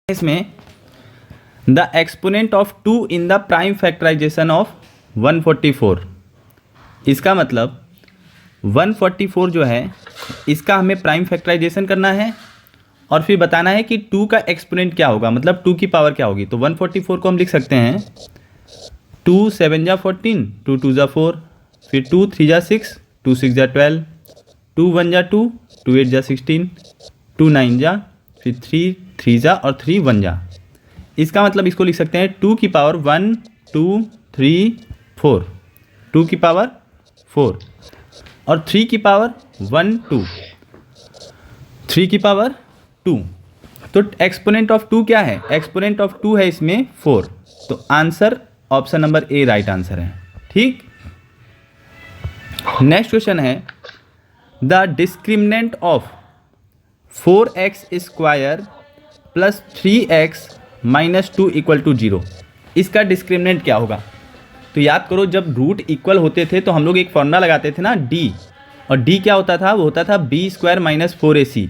इसमें the exponent of 2 in the prime factorization of 144। इसका मतलब 144 जो है इसका हमें प्राइम फैक्टराइजेशन करना है और फिर बताना है कि 2 का एक्सपोनेंट क्या होगा, मतलब 2 की पावर क्या होगी। तो 144 को हम लिख सकते हैं 2 7 जा 14, 2 2 जा 4, फिर 2 3 जा 6, 2 6 जा 12, 2 1 जा 2, 2 8 जा 16, 2 9 जा, फिर 3 3 जा और 3 1 जा। इसका मतलब इसको लिख सकते हैं 2 की पावर 1 2 3 4, 2 की पावर 4 और 3 की पावर 1 2, 3 की पावर 2। तो एक्सपोनेंट ऑफ 2 क्या है? एक्सपोनेंट ऑफ 2 है इसमें 4। तो answer option number A right answer है। ठीक, नेक्स्ट क्वेश्चन है the discriminant of 4x square plus 3x minus 2 equal to 0। इसका डिस्क्रिमिनेंट क्या होगा? तो याद करो, जब रूट इक्वल होते थे तो हम लोग एक फॉर्मूला लगाते थे ना, डी, और डी क्या होता था? वो होता था बी स्क्वायर माइनस 4ac।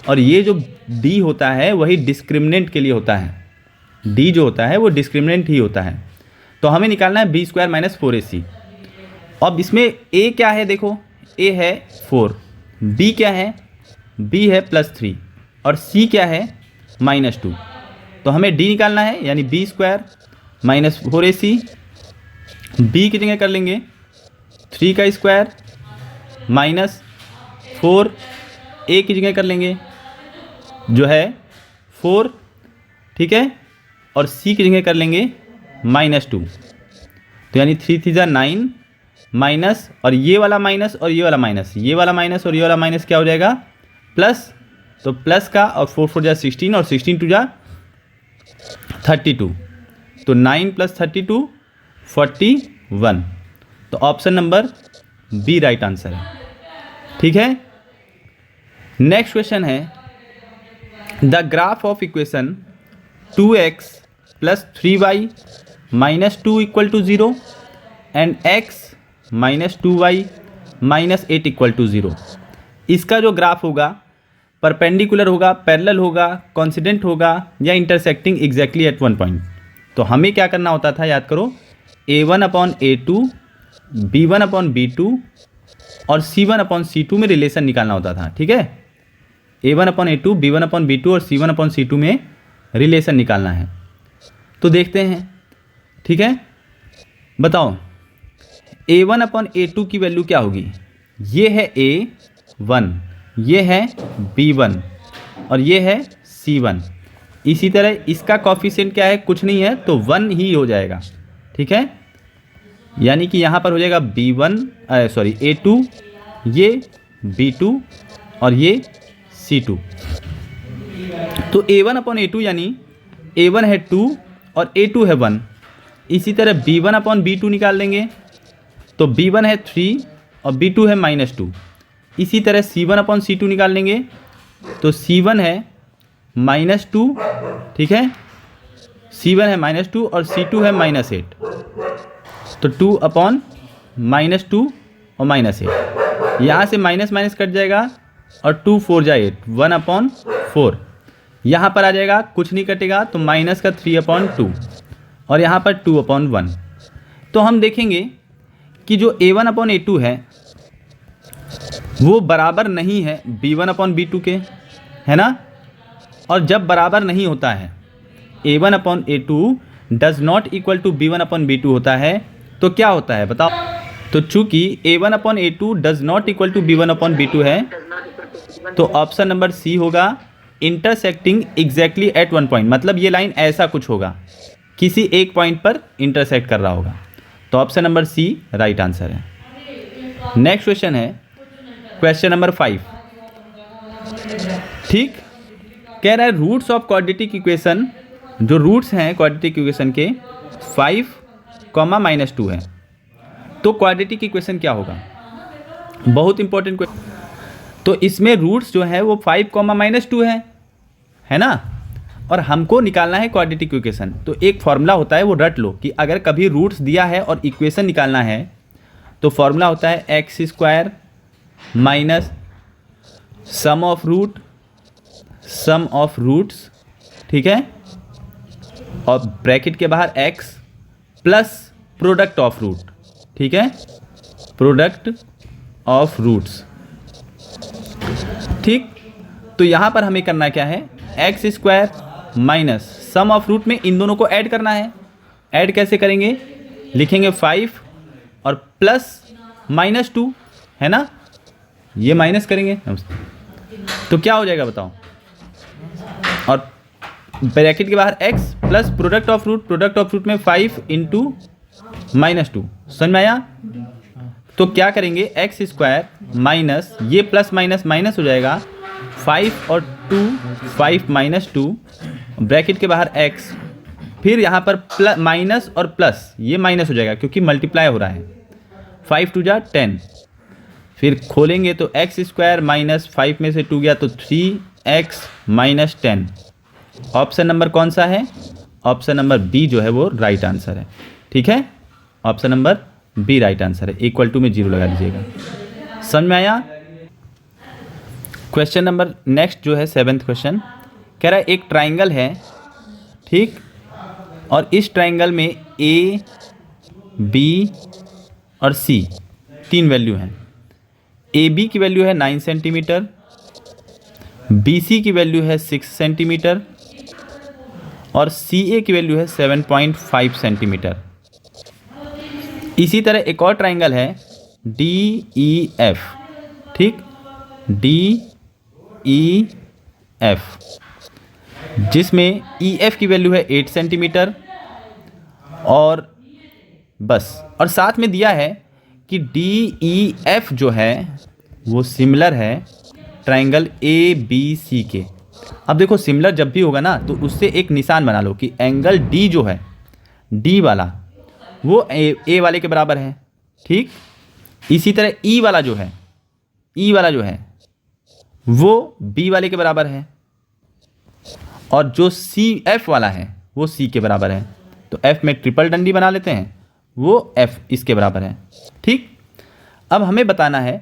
और ये जो डी होता है वही डिस्क्रिमिनेंट के लिए होता है। डी जो होता है वो डिस्क्रिमिनेंट ही होता है। तो हमें निकालना है बी स्क्वायर माइनस 4ac। अब इसमें ए क्या है? देखो, ए है 4, बी क्या है? बी है +3 और सी क्या है? -2। तो हमें डी निकालना है, यानी B square minus 4ac। B की जगह कर लेंगे 3 का स्क्वायर माइनस 4, ए की जगह कर लेंगे जो है 4, ठीक है, और सी की जगह कर लेंगे -2। तो यानी 3 3 जा 9 माइनस, और ये वाला माइनस और ये वाला माइनस, ये वाला माइनस और ये वाला माइनस क्या हो जाएगा? प्लस। तो प्लस का, और 4 4 जा 16 और 16 2 जा 32। तो 9 + 32 41। तो option number B right answer है। ठीक है, नेक्स्ट क्वेश्चन है the graph of equation 2x + 3y minus 2 equal to 0 and x minus 2y minus 8 equal to 0। इसका जो ग्राफ होगा परपेंडिकुलर होगा, पैरेलल होगा, कॉन्सिडेंट होगा या intersecting exactly at one point. तो हमें क्या करना होता था? याद करो, a1/a2, b1/b2 और c1/c2 में रिलेशन निकालना होता था। ठीक है, a1/a2, b1/b2 और c1/c2 में रिलेशन निकालना है। तो देखते हैं, ठीक है, बताओ a1/a2 की वैल्यू क्या होगी? ये है a1, ये है b1 और ये है c1। इसी तरह इसका कॉफिशिएंट क्या है? कुछ नहीं है, तो 1 ही हो जाएगा। ठीक है, यानी कि यहाँ पर हो जाएगा a2, ये b2 और ये c2। तो a1/a2 यानी a1 है 2 और a2 है 1। इसी तरह b1/b2 निकाल लेंगे, तो b1 है 3 और b2 है -2। इसी तरह c1/c2 निकाल लेंगे, तो c1 है -2, ठीक है, c1 है -2 और c2 है -8। तो 2/-2 और -8, यहाँ से माइनस माइनस कट जाएगा और 2 4 जा 8, 1/4। यहाँ पर आ जाएगा, कुछ नहीं कटेगा, तो माइनस का 3/2 और यहाँ पर 2/1। तो हम देखेंगे कि जो a1/a2 है वो बराबर नहीं है b1/b2 के, है ना। और जब बराबर नहीं होता है, a1/a2 does not equal to b1/b2 होता है, तो क्या होता है बताओ? तो चूंकि a1/a2 does not equal to b1/b2 है, तो ऑप्शन नंबर सी होगा intersecting exactly at one point. मतलब ये लाइन ऐसा कुछ होगा, किसी एक पॉइंट पर इंटरसेक्ट कर रहा होगा। तो option number C right answer है। नेक्स्ट क्वेश्चन है क्वेश्चन नंबर 5। ठीक, कह रहा है रूट्स ऑफ क्वाड्रेटिक इक्वेशन, जो रूट्स हैं क्वाड्रेटिक इक्वेशन के 5, -2 है। तो क्वाड्रेटिक इक्वेशन क्या होगा? बहुत इंपॉर्टेंट क्वेश्चन। तो इसमें रूट्स जो है वो 5, -2 है ना, और हमको निकालना है क्वाड्रेटिक इक्वेशन। तो एक फॉर्मूला होता है, वो रट लो कि अगर कभी रूट्स दिया है और इक्वेशन निकालना है तो फॉर्मूला होता है x² minus sum of roots, ठीक है, और ब्रैकेट के बाहर x plus product of root, ठीक है, प्रोडक्ट ऑफ रूट्स। ठीक, तो यहां पर हमें करना क्या है, x square minus sum of root में इन दोनों को ऐड करना है। ऐड कैसे करेंगे, लिखेंगे 5 और प्लस -2 है ना, ये माइनस करेंगे तो क्या हो जाएगा बताओ, और ब्रैकेट के बाहर x plus product of root में 5 इंटू -2, समझ में आया। तो क्या करेंगे, एक्स स्क्वायर माइनस ये प्लस माइनस माइनस हो जाएगा, 5 और 2 5 -2 ब्रैकेट के बाहर x, फिर यहाँ पर प्लस माइनस और प्लस ये माइनस हो जाएगा क्योंकि मल्टीप्लाई हो रहा है, 5 2 जा 10, फिर खोलेंगे तो एक्स स्क्वायर माइनस 5 में से 2 गया तो 3x माइनस 10। ऑप्शन नंबर कौन सा है, ऑप्शन नंबर बी जो है वो राइट आंसर है। ठीक है, option number B right answer है, इक्वल टू में 0 लगा दीजिएगा। समझ में आया। क्वेश्चन नंबर नेक्स्ट जो है 7th क्वेश्चन, कह रहा है एक ट्राइंगल है, ठीक, और इस ट्राइंगल में ए बी और सी 3 वैल्यू हैं। ए बी की वैल्यू है 9 सेंटीमीटर, बी सी की वैल्यू है 6 सेंटीमीटर और सी ए की वैल्यू है 7.5 सेंटीमीटर। इसी तरह एक और ट्राइंगल है डी ई एफ, ठीक, डी ई एफ, जिसमें ई एफ की वैल्यू है 8 सेंटीमीटर और बस, और साथ में दिया है कि डी ई एफ जो है वो सिमिलर है ट्राइंगल ए बी सी के। अब देखो सिमिलर जब भी होगा ना तो उससे एक निशान बना लो कि एंगल डी जो है, डी वाला वो ए वाले के बराबर है, ठीक। इसी तरह ई वाला जो है, ई वाला जो है वो बी वाले के बराबर है, और जो सी एफ वाला है वो सी के बराबर है। तो एफ में ट्रिपल डंडी बना लेते हैं, वो एफ इसके बराबर है, ठीक। अब हमें बताना है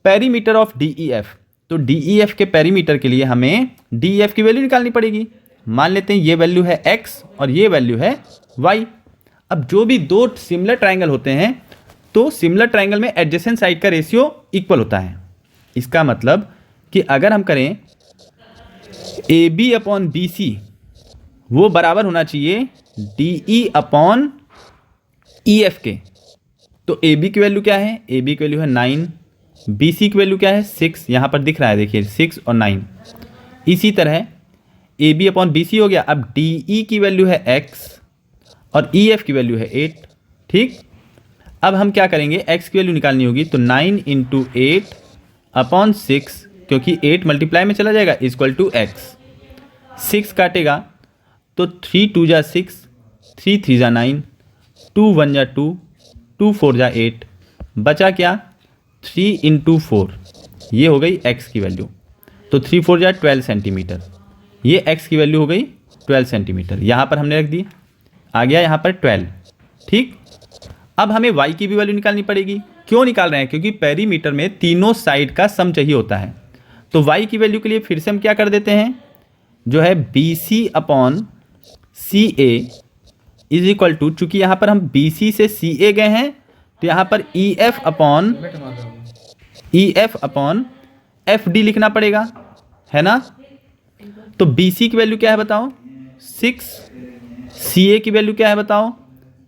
perimeter of D E F. तो डी ई एफ के पेरीमीटर के लिए हमें डी ई एफ की वैल्यू निकालनी पड़ेगी। मान लेते हैं ये वैल्यू है एक्स और ये वैल्यू है वाई। अब जो भी दो सिमिलर ट्राइंगल होते हैं तो सिमिलर ट्राइंगल में एडजेसेंट साइड का रेशियो इक्वल होता है। इसका मतलब कि अगर हम करें A B upon B C, वो बराबर होना चाहिए D E upon E F के। तो ए बी की वैल्यू क्या है, ए बी की वैल्यू है 9, बी सी की वैल्यू क्या है 6, यहाँ पर दिख रहा है देखिए 6 और 9। इसी तरह A B upon B C हो गया। अब डी ई की वैल्यू है x और ई एफ की वैल्यू है 8, ठीक। अब हम क्या करेंगे, x की वैल्यू निकालनी होगी तो 9 इंटू 8 अपॉन 6, क्योंकि 8 मल्टीप्लाई में चला जाएगा, इक्वल टू x। 6 काटेगा तो 3 2 जा 6, 3 3 जा 9, 2 1 जा 2, 2 4 जा 8, बचा क्या 3 इंटू 4, ये हो गई x की वैल्यू। तो 3 4 जा 12 सेंटीमीटर, ये x की वैल्यू हो गई 12 सेंटीमीटर। यहाँ पर हमने रख दी, आ गया यहाँ पर 12, ठीक। अब हमें y की भी वैल्यू निकालनी पड़ेगी। क्यों निकाल रहे हैं, क्योंकि पेरीमीटर में तीनों साइड का सम चाहिए होता है। तो y की वैल्यू के लिए फिर से हम क्या कर देते हैं, जो है B C upon C A is equal to, चूँकि यहाँ पर हम बी सी से सी ए गए हैं तो यहाँ पर E F upon F D लिखना पड़ेगा, है ना। तो बी सी की वैल्यू क्या है बताओ 6, सी ए की वैल्यू क्या है बताओ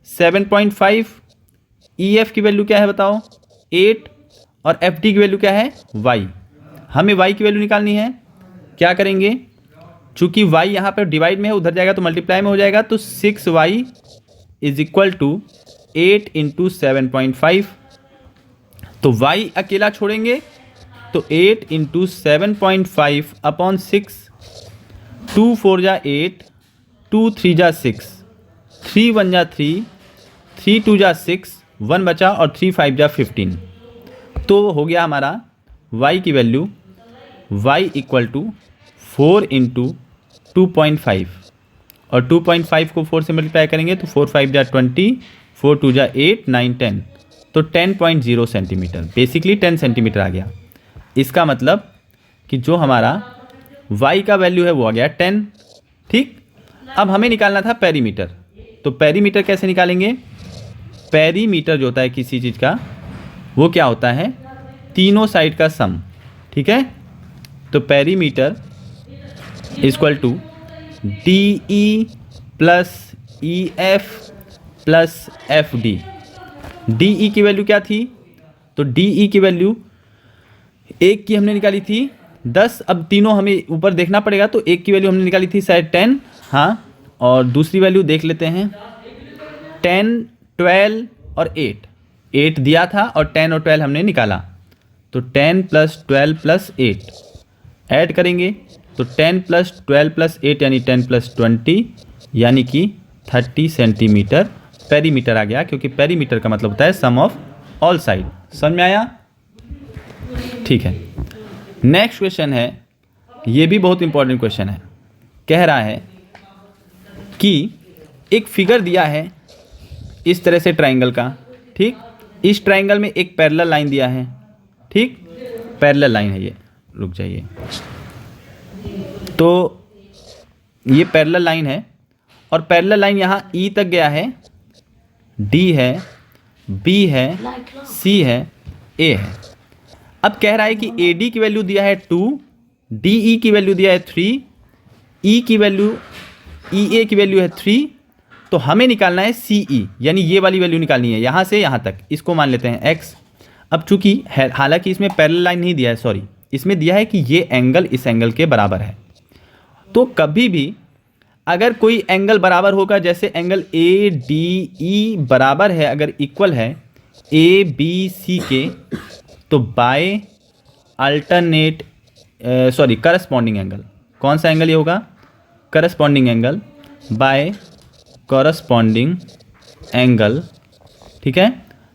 7.5, ई एफ की वैल्यू क्या है बताओ 8 और एफ डी की वैल्यू क्या है y। हमें y की वैल्यू निकालनी है। क्या करेंगे, चूंकि y यहाँ पर डिवाइड में है, उधर जाएगा तो मल्टीप्लाई में हो जाएगा, तो 6y is equal to 8 into 7.5। तो y अकेला छोड़ेंगे तो 8 इंटू 7.5 अपॉन 6, 2 4 जा 8, 2 3 जा 6, 3 1 जा 3, 3 2 जा 6, 1 बचा और 3 5 जा 15। तो हो गया हमारा y की value, y equal to 4 into 2.5, और 2.5 को 4 से मल्टीप्लाई करेंगे तो 4 5 जा 20, 4 2 जा 8, 9 10, तो 10.0 सेंटीमीटर, बेसिकली 10 सेंटीमीटर आ गया। इसका मतलब कि जो हमारा y का वैल्यू है वो आ गया 10, ठीक। अब हमें निकालना था पेरीमीटर, तो पेरीमीटर कैसे निकालेंगे? पेरीमीटर जो होता है किसी चीज़ का वो क्या होता है? तीनों साइड का सम, ठीक है। तो perimeter equal to D E plus E F plus F D. D E की वैल्यू क्या थी? तो डी ई की वैल्यू एक की हमने निकाली थी 10, अब तीनों हमें ऊपर देखना पड़ेगा, तो एक की वैल्यू हमने निकाली थी शायद 10, हाँ, और दूसरी वैल्यू देख लेते हैं 10, 12 और 8 दिया था और 10 और 12 हमने निकाला, तो 10 प्लस 12 प्लस 8 ऐड करेंगे तो 10 प्लस 12 प्लस 8 यानी 10 प्लस 20 यानी कि 30 सेंटीमीटर पेरीमीटर आ गया, क्योंकि पेरीमीटर का मतलब होता है सम ऑफ ऑल साइड। समझ में आया? ठीक है। नेक्स्ट क्वेश्चन है, ये भी बहुत इंपॉर्टेंट क्वेश्चन है। कह रहा है कि एक फिगर दिया है इस तरह से ट्राइंगल का, ठीक। इस ट्राइंगल में एक पैरेलल लाइन दिया है, ठीक, पैरेलल लाइन है ये, रुक जाइए। तो ये पैरेलल लाइन है और पैरेलल लाइन यहाँ ई तक गया है, डी है, बी है, सी है, ए है। अब कह रहा है कि ए डी की वैल्यू दिया है 2, डी ई की वैल्यू दिया है 3, ई की वैल्यू, ई ए की वैल्यू है 3, तो हमें निकालना है सी ई, यानी ये वाली वैल्यू निकालनी है यहाँ से यहाँ तक। इसको मान लेते हैं एक्स। अब चूंकि हालांकि इसमें पैरेलल लाइन नहीं दिया है, सॉरी, इसमें दिया है कि ये एंगल इस एंगल के बराबर है। तो कभी भी अगर कोई एंगल बराबर होगा, जैसे एंगल ए डी ई बराबर है, अगर इक्वल है ए बी सी के, तो बाय अल्टरनेट करस्पॉन्डिंग एंगल, कौन सा एंगल ये होगा? Corresponding angle by corresponding angle, ठीक है।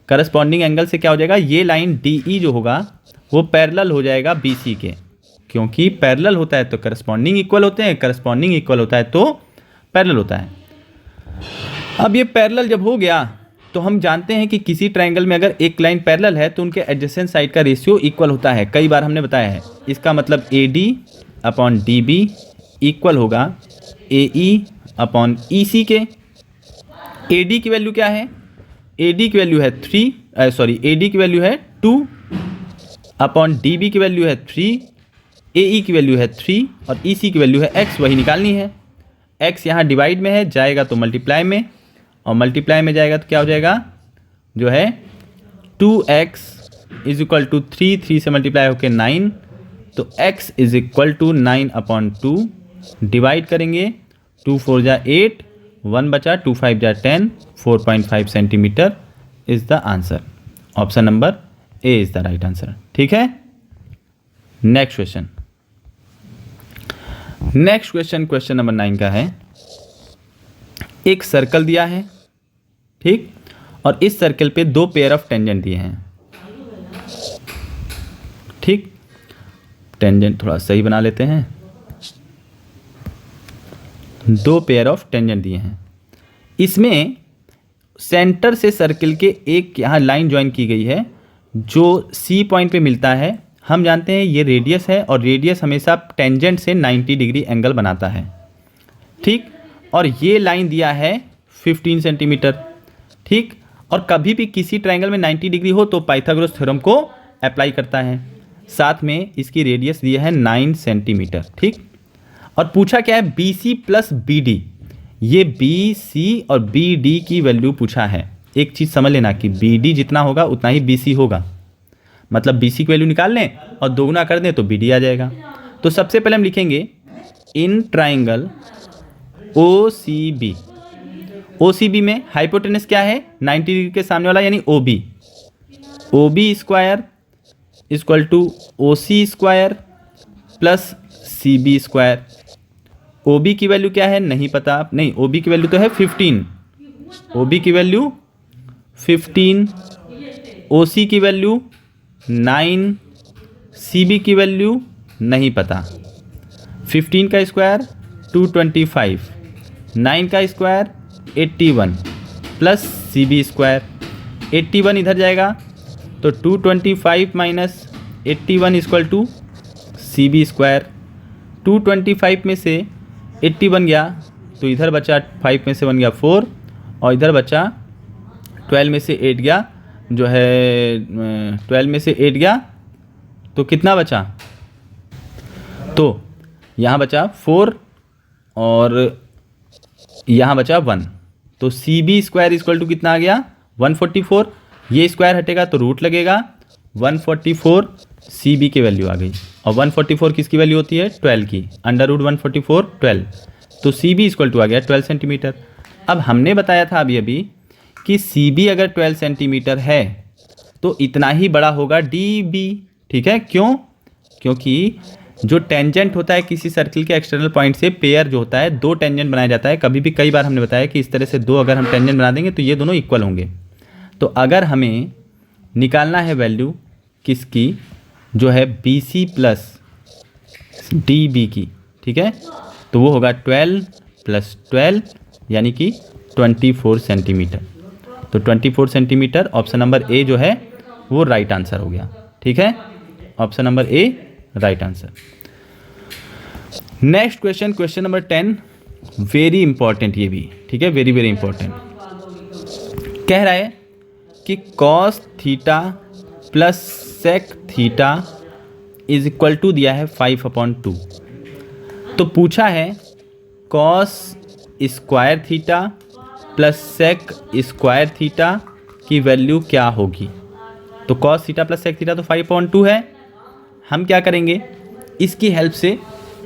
करस्पॉन्डिंग एंगल से क्या हो जाएगा? ये लाइन डी ई जो होगा वो पैरेलल हो जाएगा बी सी के, क्योंकि पैरेलल होता है तो करस्पॉन्डिंग इक्वल होते हैं, करस्पॉन्डिंग इक्वल होता है तो पैरेलल होता है। अब ये पैरेलल जब हो गया तो हम जानते हैं कि किसी ट्रायंगल में अगर एक लाइन पैरेलल है तो उनके एडजेसेंट साइड का रेशियो इक्वल होता है, कई बार हमने बताया है। इसका मतलब A D upon D B equal होगा ए ई अपॉन ई सी के। ए डी की वैल्यू क्या है? ए डी की वैल्यू है ए डी की वैल्यू है 2 अपॉन डी बी की वैल्यू है 3, ए ई की वैल्यू है 3 और ई सी की वैल्यू है x, वही निकालनी है। x यहाँ डिवाइड में है, जाएगा तो मल्टीप्लाई में, और मल्टीप्लाई में जाएगा तो क्या हो जाएगा? जो है 2x इज इक्वल टू 3 से मल्टीप्लाई होकर 9, तो x is equal to 9/2 divide करेंगे, 2 4 जा 8, 1 बचा, 2 5 जा 10, 4.5 centimetre is the answer. Option number A is the right answer, ठीक है। नेक्स्ट क्वेश्चन, क्वेश्चन नंबर 9 का है। एक सर्कल दिया है, ठीक, और इस सर्कल पे 2 पेयर ऑफ टेंजेंट दिए हैं, ठीक। टेंजेंट थोड़ा सही बना लेते हैं। 2 पेयर ऑफ टेंजेंट दिए हैं, इसमें सेंटर से सर्कल के एक यहाँ लाइन ज्वाइन की गई है जो सी पॉइंट पे मिलता है। हम जानते हैं ये रेडियस है और रेडियस हमेशा टेंजेंट से 90 डिग्री एंगल बनाता है, ठीक। और ये लाइन दिया है 15 सेंटीमीटर, ठीक। और कभी भी किसी ट्रायंगल में 90 डिग्री हो तो पाइथागोरस थ्योरम को अप्लाई करता है। साथ में इसकी रेडियस दिया है 9 सेंटीमीटर, ठीक। और पूछा क्या है? B C plus B D. ये बी सी और बी डी की वैल्यू पूछा है। एक चीज़ समझ लेना कि बी डी जितना होगा उतना ही बी सी होगा, मतलब बी सी की वैल्यू निकाल लें और दोगुना कर दें तो बी डी आ जाएगा। तो सबसे पहले हम लिखेंगे in triangle O C B. O C B में हाइपोटेनस क्या है? 90 डिग्री के सामने वाला, यानी O B. O B square equal to O C square plus C B square. O B की वैल्यू क्या है? नहीं पता, नहीं, ओ बी की वैल्यू तो है 15, ओ बी की वैल्यू 15, ओ सी की वैल्यू 9, सी बी की वैल्यू नहीं पता। 15 का स्क्वायर 225, 9 का square 81 plus C B square. 81 इधर जाएगा तो 225 minus 81 equal to C B square. 225 में से 80 बन गया, तो इधर बचा 5 में से बन गया 4 और इधर बचा 12 में से 8 गया, जो है 12 में से 8 गया तो कितना बचा, तो यहाँ बचा 4 और यहाँ बचा 1, तो C B square equal to कितना आ गया 144। ये स्क्वायर हटेगा तो रूट लगेगा, 144 सी बी की वैल्यू आ गई और 144 किसकी वैल्यू होती है 12 की, अंडर रूट 144 12, तो सी बी इक्वल टू आ गया 12 सेंटीमीटर। अब हमने बताया था अभी कि सी बी अगर 12 सेंटीमीटर है तो इतना ही बड़ा होगा डी बी, ठीक है। क्यों? क्योंकि जो टेंजेंट होता है किसी सर्किल के एक्सटर्नल पॉइंट से, पेयर जो होता है, दो टेंजेंट बनाया जाता है कभी भी, कई बार हमने बताया कि इस तरह से दो अगर हम टेंजेंट बना देंगे तो ये दोनों इक्वल होंगे। तो अगर हमें निकालना है वैल्यू किसकी, जो है B C plus D B की, ठीक है, तो वो होगा 12 + 12 यानी कि 24 सेंटीमीटर। तो 24 सेंटीमीटर ऑप्शन नंबर ए जो है वो राइट आंसर हो गया, ठीक है, option number A right answer. Next question, question number 10, very important ये भी, ठीक है, वेरी वेरी इंपॉर्टेंट। कह रहा है कि cos theta plus sec theta is equal to दिया है 5/2, तो पूछा है cos square theta plus sec square theta की वैल्यू क्या होगी। तो cos theta plus sec theta तो 5/2 है, हम क्या करेंगे, इसकी हेल्प से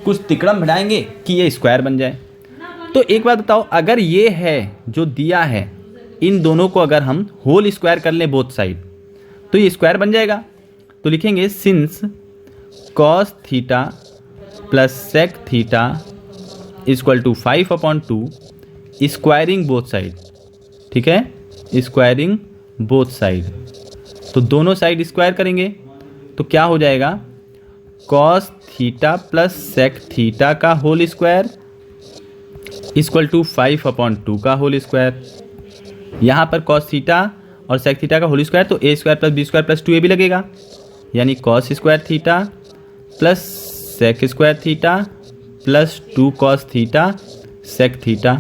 कुछ तिकड़म बढ़ाएंगे कि ये स्क्वायर बन जाए। तो एक बात बताओ, अगर ये है जो दिया है, इन दोनों को अगर हम होल स्क्वायर कर लें बोथ साइड तो ये स्क्वायर बन जाएगा। तो लिखेंगे since cos theta plus sec theta equal to 5/2 squaring both side, ठीक है, स्क्वायरिंग बोथ साइड, तो दोनों साइड स्क्वायर करेंगे तो क्या हो जाएगा, cos theta plus sec theta का होल स्क्वायर इक्वल टू 5/2 का होल स्क्वायर। यहाँ पर cos थीटा और sec थीटा का होल स्क्वायर, तो a square plus B square plus 2ab लगेगा, यानी cos square theta plus sec square theta plus 2 cos theta sec theta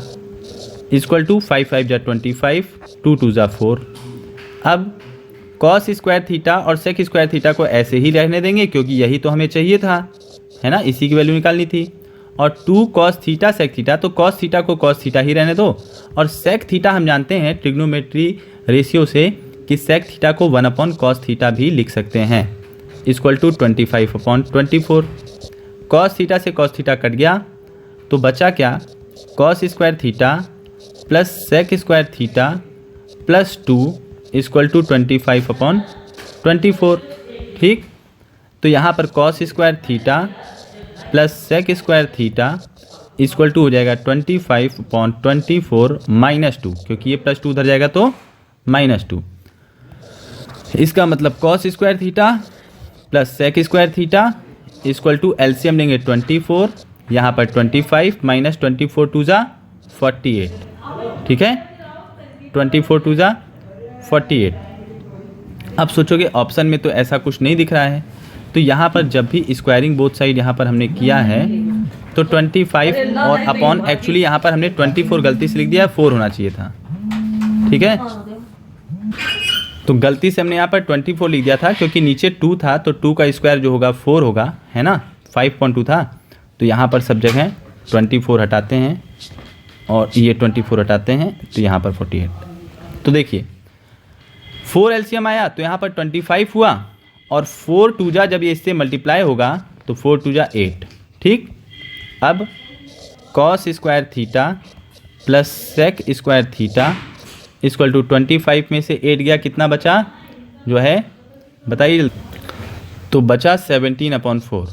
equal to 5 × 25, 2 × 4। अब cos square theta और sec square theta को ऐसे ही रहने देंगे क्योंकि यही तो हमें चाहिए था, है ना, इसी की वैल्यू निकालनी थी। और 2 cos थीटा sec थीटा, तो cos थीटा को cos थीटा ही रहने दो, और sec थीटा हम जानते हैं ट्रिग्नोमेट्री रेशियो से कि sec थीटा को 1/cos थीटा भी लिख सकते हैं, इक्वल टू 25/24। cos थीटा से cos थीटा कट गया तो बचा क्या, cos square theta plus sec square theta plus 2 equal to 25/24, ठीक। तो यहाँ पर cos square theta plus sec square theta equal to हो जाएगा 25/24 -2, क्योंकि ये प्लस 2 उधर जाएगा तो -2। इसका मतलब cos square theta plus sec square theta equal to LCM लेंगे 24, यहाँ पर 25 - 24 2 × 48, ठीक है, 24 2 × 48। अब सोचोगे ऑप्शन में तो ऐसा कुछ नहीं दिख रहा है, तो यहाँ पर जब भी स्क्वायरिंग बोथ साइड यहाँ पर हमने किया है तो 25 और अपॉन, एक्चुअली यहाँ पर हमने 24 गलती से लिख दिया, 4 होना चाहिए था, ठीक है, तो गलती से हमने यहाँ पर 24 लिख दिया था क्योंकि नीचे 2 था, तो 2 का स्क्वायर जो होगा 4 होगा, है ना, 5.2 था, तो यहाँ पर सब जगह 24 हटाते हैं और ये 24 हटाते हैं तो यहाँ पर 48। तो देखिए 4 एलसीएम आया तो यहाँ पर 25 हुआ और 4 2 जा जब ये इससे मल्टीप्लाई होगा तो 4 2 जा 8, ठीक। अब cos square theta plus sec square theta equal to 25 में से 8 गया, कितना बचा जो है बताइए, तो बचा 17/4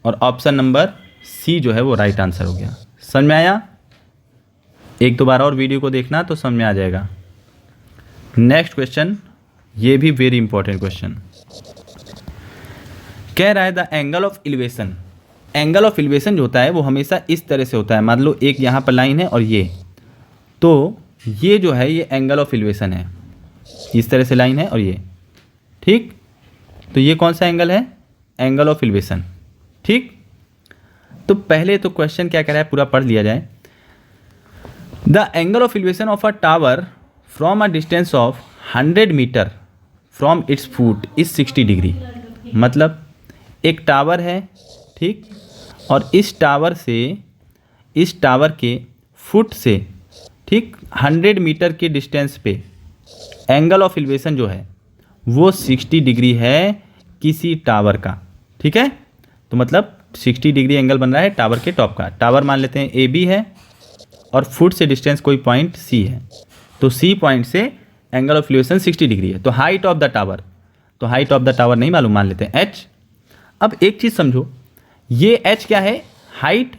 और ऑप्शन नंबर सी जो है वो राइट आंसर हो गया। समझ में आया? एक दो बार और वीडियो को देखना तो समझ में आ जाएगा। नेक्स्ट क्वेश्चन, ये भी वेरी इंपॉर्टेंट क्वेश्चन, कह रहा है the angle of elevation. Angle of elevation जो होता है वो हमेशा इस तरह से होता है, मान लो एक यहाँ पर लाइन है और ये, तो ये जो है ये एंगल ऑफ एलिवेशन है, इस तरह से लाइन है और ये, ठीक। तो ये कौन सा एंगल है? एंगल ऑफ एलिवेशन, ठीक। तो पहले तो क्वेश्चन क्या कह रहा है पूरा पढ़ लिया जाए। The angle of elevation of a tower from a distance of 100 metre from its foot is 60 degree. मतलब एक टावर है, ठीक, और इस टावर के फुट से, ठीक, 100 मीटर के डिस्टेंस पे एंगल ऑफ एलिवेशन जो है वो 60 डिग्री है किसी टावर का। ठीक है, तो मतलब 60 डिग्री एंगल बन रहा है टावर के टॉप का। टावर मान लेते हैं ए बी है और फुट से डिस्टेंस कोई पॉइंट सी है, तो सी पॉइंट से एंगल ऑफ एलिवेशन 60 डिग्री है। तो हाइट ऑफ द टावर, तो हाइट ऑफ द टावर नहीं मालूम, मान लेते हैं एच। अब एक चीज़ समझो, ये एच क्या है, हाइट,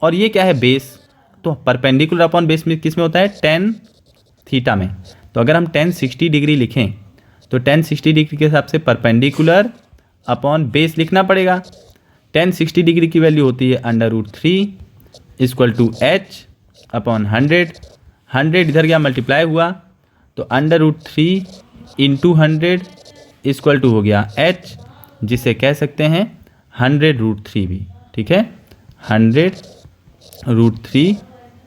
और ये क्या है, बेस। तो परपेंडिकुलर अपॉन बेस में किस में होता है, tan थीटा में। तो अगर हम tan 60 डिग्री लिखें तो tan 60 डिग्री के हिसाब से परपेंडिकुलर अपॉन बेस लिखना पड़ेगा। tan 60 डिग्री की वैल्यू होती है √3 = h अपॉन 100। 100 इधर गया मल्टीप्लाई हुआ तो √3 × 100 = हो गया h, जिसे कह सकते हैं 100√3 भी। ठीक है, 100√3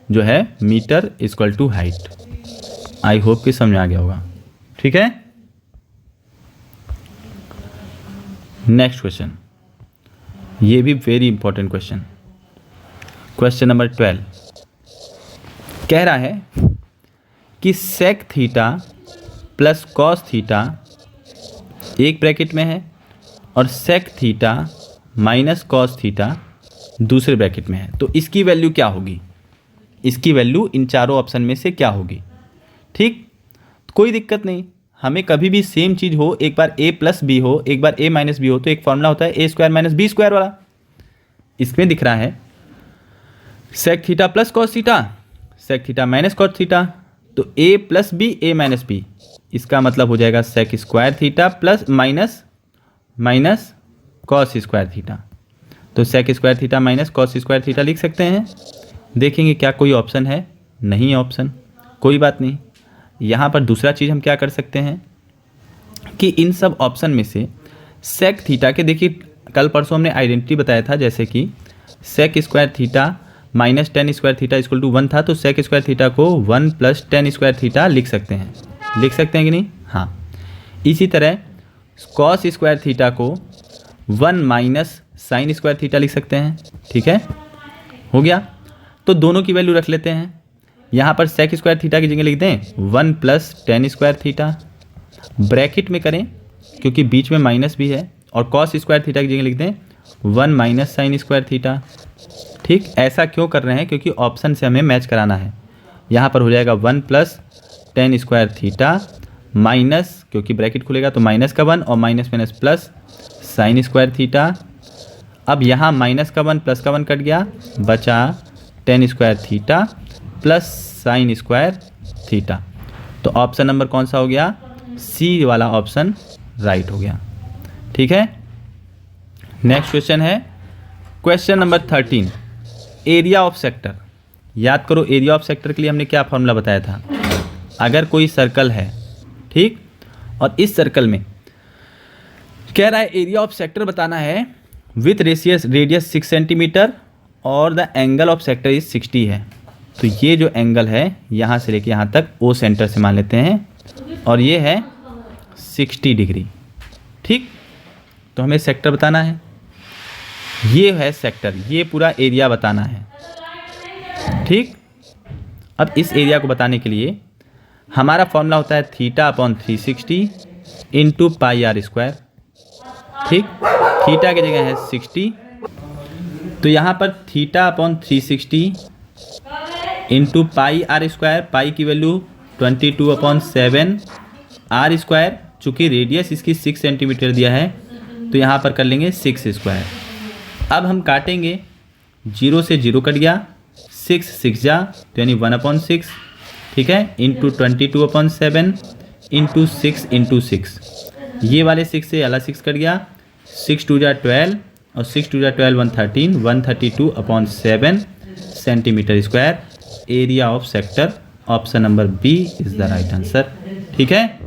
जो है मीटर = हाइट। आई होप कि समझ आ गया होगा। ठीक है, नेक्स्ट क्वेश्चन, ये भी very important question, question number 12 कह रहा है कि sec theta plus cos theta एक ब्रैकेट में है और sec theta minus cos theta दूसरे ब्रैकेट में है। तो इसकी वैल्यू क्या होगी, इसकी वैल्यू इन चारों ऑप्शन में से क्या होगी। ठीक, कोई दिक्कत नहीं, हमें कभी भी सेम चीज़ हो, एक बार a + b हो, एक बार a - b हो, तो एक फॉर्मूला होता है a² - b² वाला। इसमें दिख रहा है sec theta plus cos theta, sec theta minus cos theta, तो a + b a - b, इसका मतलब हो जाएगा sec² theta plus minus cos² theta. तो sec² theta minus cos² theta लिख सकते हैं। देखेंगे क्या कोई ऑप्शन है, नहीं है ऑप्शन, कोई बात नहीं। यहाँ पर दूसरा चीज़ हम क्या कर सकते हैं कि इन सब ऑप्शन में से sec थीटा के, देखिए कल परसों हमने आइडेंटिटी बताया था, जैसे कि sec² theta minus tan² theta = 1 था, तो sec² थीटा को 1 + tan² थीटा लिख सकते हैं, लिख सकते हैं कि नहीं। हाँ, इसी तरह cos² थीटा को 1 - sin² थीटा लिख सकते हैं। ठीक है, हो गया। तो दोनों की वैल्यू रख लेते हैं। यहाँ पर sec² थीटा की जगह लिख दें 1 + tan² थीटा, ब्रैकेट में करें क्योंकि बीच में माइनस भी है, और cos² थीटा की जगह लिख दें 1 - sin² थीटा। ठीक, ऐसा क्यों कर रहे हैं, क्योंकि ऑप्शन से हमें मैच कराना है। यहाँ पर हो जाएगा 1 + tan² थीटा माइनस, क्योंकि ब्रैकेट खुलेगा तो माइनस का 1 और माइनस प्लस sin² थीटा। अब यहाँ माइनस का 1 प्लस का 1 कट गया, बचा tan² theta plus sin² theta. तो ऑप्शन नंबर कौन सा हो गया, सी वाला ऑप्शन राइट हो गया। ठीक है, नेक्स्ट क्वेश्चन है question number 13, area of sector. याद करो, एरिया ऑफ सेक्टर के लिए हमने क्या फॉर्मूला बताया था। अगर कोई सर्कल है, ठीक, और इस सर्कल में कह रहा है एरिया ऑफ सेक्टर बताना है विथ रेडियस 6 सेंटीमीटर और the angle of sector is 60 है। तो ये जो एंगल है यहाँ से लेके यहाँ तक ओ सेंटर से मान लेते हैं, और ये है 60 डिग्री। ठीक, तो हमें सेक्टर बताना है, ये है सेक्टर, ये पूरा एरिया बताना है। ठीक, अब इस एरिया को बताने के लिए हमारा फॉर्मूला होता है θ/360 × πr²। ठीक, थीटा की जगह है 60, तो यहाँ पर θ/360 × πr², पाई की वैल्यू 22/7, r², चूँकि रेडियस इसकी 6 सेंटीमीटर दिया है तो यहाँ पर कर लेंगे 6²। अब हम काटेंगे, 0 से 0 कट गया, 6 6 जा, तो यानी 1/6, ठीक है, इंटू 22/7 इंटू 6 × 6, ये वाले 6 से वाला 6 कट गया, 6 2 जा 12 और 6 2 जा 12 113, 132/7 centimetre square area of sector. Option number B is the right answer. ठीक है।